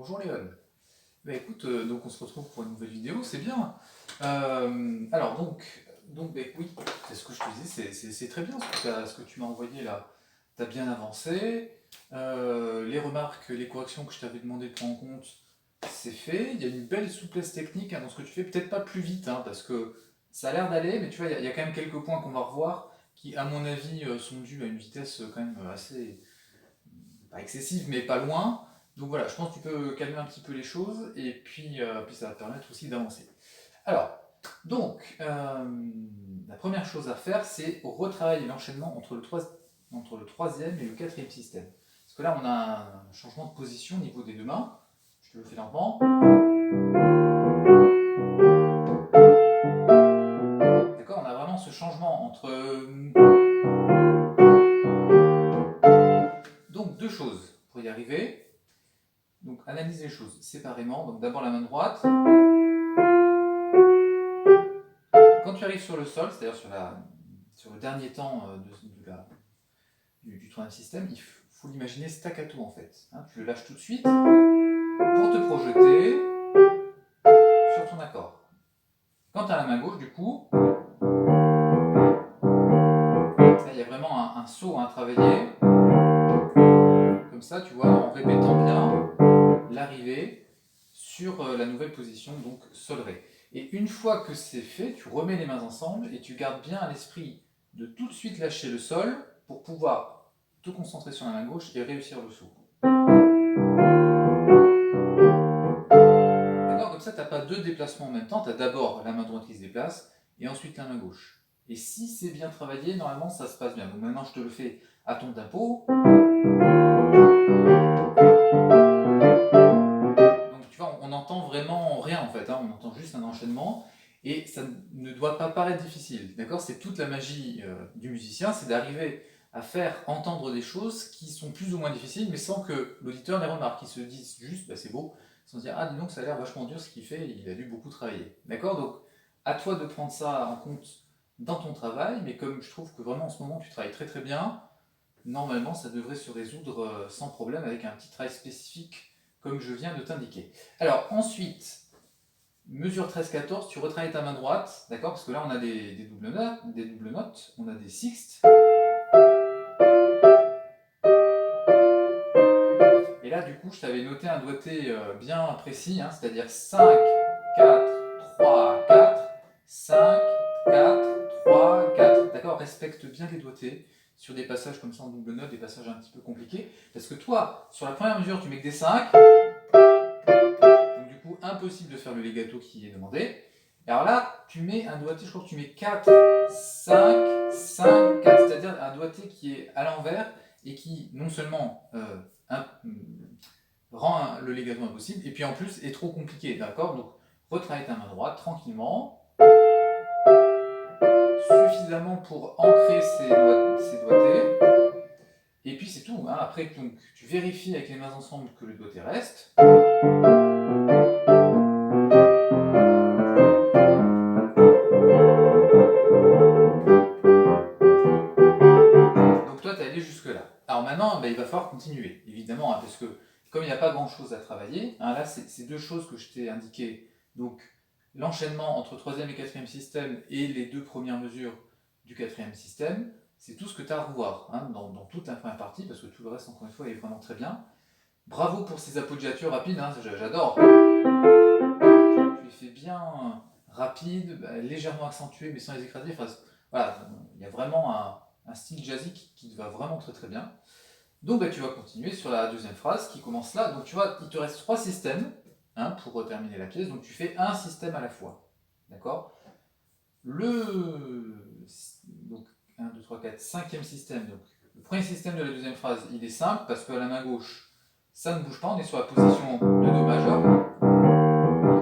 Bonjour Léon. Écoute, donc on se retrouve pour une nouvelle vidéo, c'est bien. Alors oui, c'est ce que je te disais, c'est très bien ce que tu m'as envoyé là. Tu as bien avancé. Les remarques, les corrections que je t'avais demandé de prendre en compte, c'est fait. Il y a une belle souplesse technique dans ce que tu fais, peut-être pas plus vite, parce que ça a l'air d'aller, mais tu vois, il y a quand même quelques points qu'on va revoir qui, à mon avis, sont dus à une vitesse quand même assez, pas excessive, mais pas loin. Donc voilà, je pense que tu peux calmer un petit peu les choses et puis ça va te permettre aussi d'avancer. Alors, la première chose à faire, c'est retravailler l'enchaînement entre le troisième et le quatrième système. Parce que là, on a un changement de position au niveau des deux mains. Je te le fais lentement. D'accord, on a vraiment ce changement entre... Donc, deux choses pour y arriver. Donc, analyse les choses séparément. Donc, d'abord la main droite. Quand tu arrives sur le sol, c'est-à-dire sur le dernier temps du troisième système, il faut l'imaginer staccato en fait. Tu le lâches tout de suite pour te projeter sur ton accord. Quand tu as la main gauche, du coup, il y a vraiment un saut à travailler. Comme ça, tu vois, en répétant bien l'arrivée sur la nouvelle position, donc sol-ré. Et une fois que c'est fait, tu remets les mains ensemble et tu gardes bien à l'esprit de tout de suite lâcher le sol pour pouvoir te concentrer sur la main gauche et réussir le saut. D'accord, comme ça, tu n'as pas deux déplacements en même temps. Tu as d'abord la main droite qui se déplace et ensuite la main gauche. Et si c'est bien travaillé, normalement, ça se passe bien. Donc maintenant, je te le fais à ton tempo. Donc tu vois, on n'entend vraiment rien en fait. On entend juste un enchaînement. Et ça ne doit pas paraître difficile. D'accord, c'est toute la magie du musicien, c'est d'arriver à faire entendre des choses qui sont plus ou moins difficiles, mais sans que l'auditeur les remarque. Ils se disent juste, bah, c'est beau, sans se dire, ah dis donc, ça a l'air vachement dur ce qu'il fait, il a dû beaucoup travailler. D'accord, donc à toi de prendre ça en compte dans ton travail, mais comme je trouve que vraiment en ce moment tu travailles très très bien, normalement ça devrait se résoudre sans problème avec un petit travail spécifique comme je viens de t'indiquer. Alors ensuite, mesure 13-14, tu retravailles ta main droite, d'accord? Parce que là, on a des double notes, on a des sixtes. Et là, du coup, je t'avais noté un doigté bien précis, c'est-à-dire 5, 4, 3, 4, 5, 4, 3, 4. D'accord? Respecte bien les doigtés sur des passages comme ça en double note, des passages un petit peu compliqués. Parce que toi, sur la première mesure, tu mets que des 5. Donc, du coup, impossible de faire le legato qui est demandé. Et alors là, tu mets un doigté, je crois que tu mets 4, 5, 5, 4, c'est-à-dire un doigté qui est à l'envers et qui non seulement rend le legato impossible, et puis en plus est trop compliqué, d'accord? Donc retravaille ta main droite tranquillement, suffisamment pour ancrer ces doigtés, et puis c'est tout. Après, donc, tu vérifies avec les mains ensemble que le doigté reste. Donc toi, tu es allé jusque-là. Alors maintenant, il va falloir continuer, évidemment, parce que comme il n'y a pas grand-chose à travailler, là, c'est deux choses que je t'ai indiquées. Donc l'enchaînement entre troisième et quatrième système et les deux premières mesures du quatrième système, c'est tout ce que tu as à revoir dans toute la première partie, parce que tout le reste, encore une fois, est vraiment très bien. Bravo pour ces appoggiatures rapides, j'adore. Tu les fais bien rapides, légèrement accentués, mais sans les écraser. Enfin, voilà, il y a vraiment un style jazzy qui te va vraiment très très bien. Donc tu vas continuer sur la deuxième phrase qui commence là. Donc tu vois, il te reste trois systèmes pour terminer la pièce. Donc tu fais un système à la fois. D'accord? Donc 1, 2, 3, 4, cinquième système. Donc, le premier système de la deuxième phrase, il est simple parce qu'à la main gauche, ça ne bouge pas. On est sur la position de Do majeur.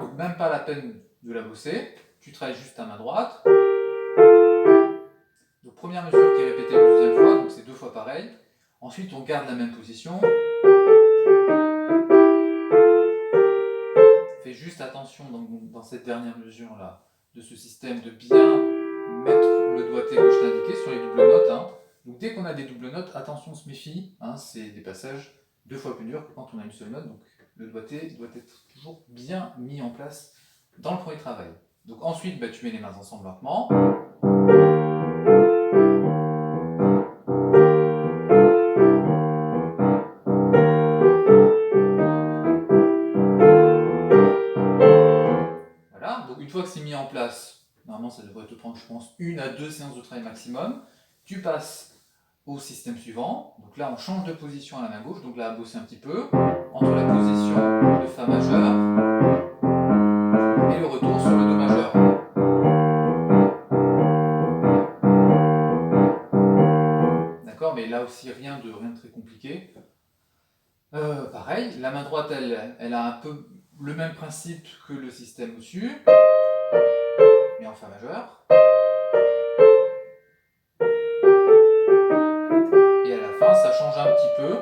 Donc même pas la peine de la bosser. Tu travailles juste ta main droite. Donc première mesure qui est répétée une deuxième fois, donc c'est deux fois pareil. Ensuite on garde la même position. Fais juste attention dans cette dernière mesure là de ce système de bien mettre le doigté que je t'ai indiqué sur les doubles notes. Donc dès qu'on a des doubles notes, attention on se méfie, c'est des passages deux fois plus durs que quand on a une seule note. Donc le doigté doit être toujours bien mis en place dans le premier travail. Donc ensuite, tu mets les mains ensemble lentement. Voilà, donc une fois que c'est mis en place, normalement ça devrait te prendre, je pense, 1 à 2 séances de travail maximum. Tu passes au système suivant. Donc là, on change de position à la main gauche. Donc là, à bosser un petit peu entre la position de Fa majeur et le retour sur le Do majeur. D'accord, mais là aussi, rien de très compliqué. Pareil, la main droite, elle a un peu le même principe que le système au-dessus, mais en Fa majeur. Et à la fin, ça change un petit peu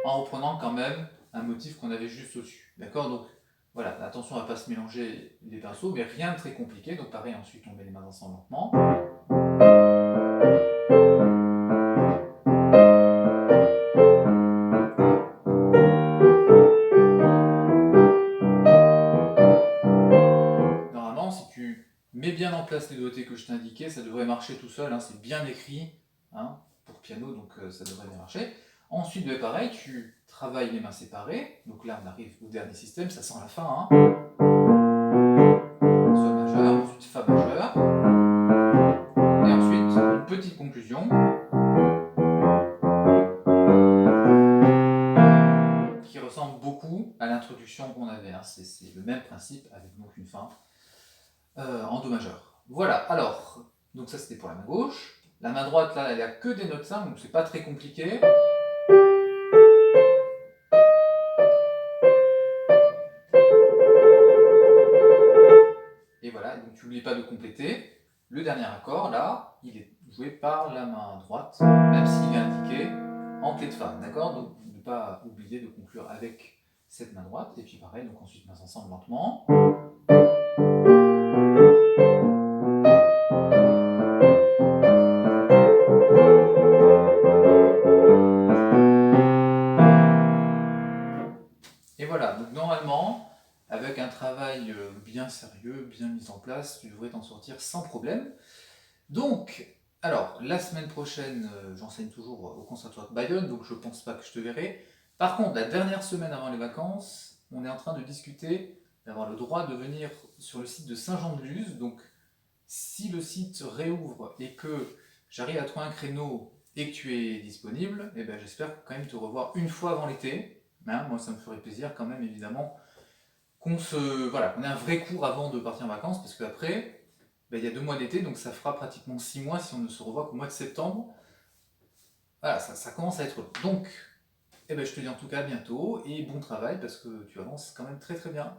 en reprenant quand même un motif qu'on avait juste au-dessus. D'accord, donc voilà, attention à ne pas se mélanger les pinceaux, mais rien de très compliqué. Donc pareil, ensuite on met les mains ensemble lentement. Normalement, si tu mets bien en place les doigtés que je t'ai indiqués, ça devrait marcher tout seul, hein, c'est bien écrit pour piano, donc ça devrait bien marcher. Ensuite, pareil, tu travailles les mains séparées. Donc là, on arrive au dernier système, ça sent la fin. Sol majeur, ensuite Fa majeur. Et ensuite, une petite conclusion. Qui ressemble beaucoup à l'introduction qu'on avait. C'est le même principe avec donc une fin en Do majeur. Voilà, alors, donc ça c'était pour la main gauche. La main droite, là, elle a que des notes simples, donc c'est pas très compliqué. Et voilà, donc tu n'oublies pas de compléter. Le dernier accord, là, il est joué par la main droite, même s'il est indiqué en clé de Fa, d'accord? Donc ne pas oublier de conclure avec cette main droite. Et puis pareil, donc ensuite mains ensemble lentement. Et voilà, donc normalement, avec un travail bien sérieux, bien mis en place, tu devrais t'en sortir sans problème. Donc, alors, la semaine prochaine, j'enseigne toujours au Conservatoire de Bayonne, donc je ne pense pas que je te verrai. Par contre, la dernière semaine avant les vacances, on est en train de discuter d'avoir le droit de venir sur le site de Saint-Jean-de-Luz. Donc, si le site réouvre et que j'arrive à trouver un créneau et que tu es disponible, eh ben, j'espère quand même te revoir une fois avant l'été. Moi, ça me ferait plaisir quand même, évidemment, qu'on ait un vrai cours avant de partir en vacances, parce qu'après, il y a 2 mois d'été, donc ça fera pratiquement 6 mois si on ne se revoit qu'au mois de septembre. Voilà, ça commence à être long. Donc, je te dis en tout cas à bientôt, et bon travail, parce que tu avances quand même très très bien.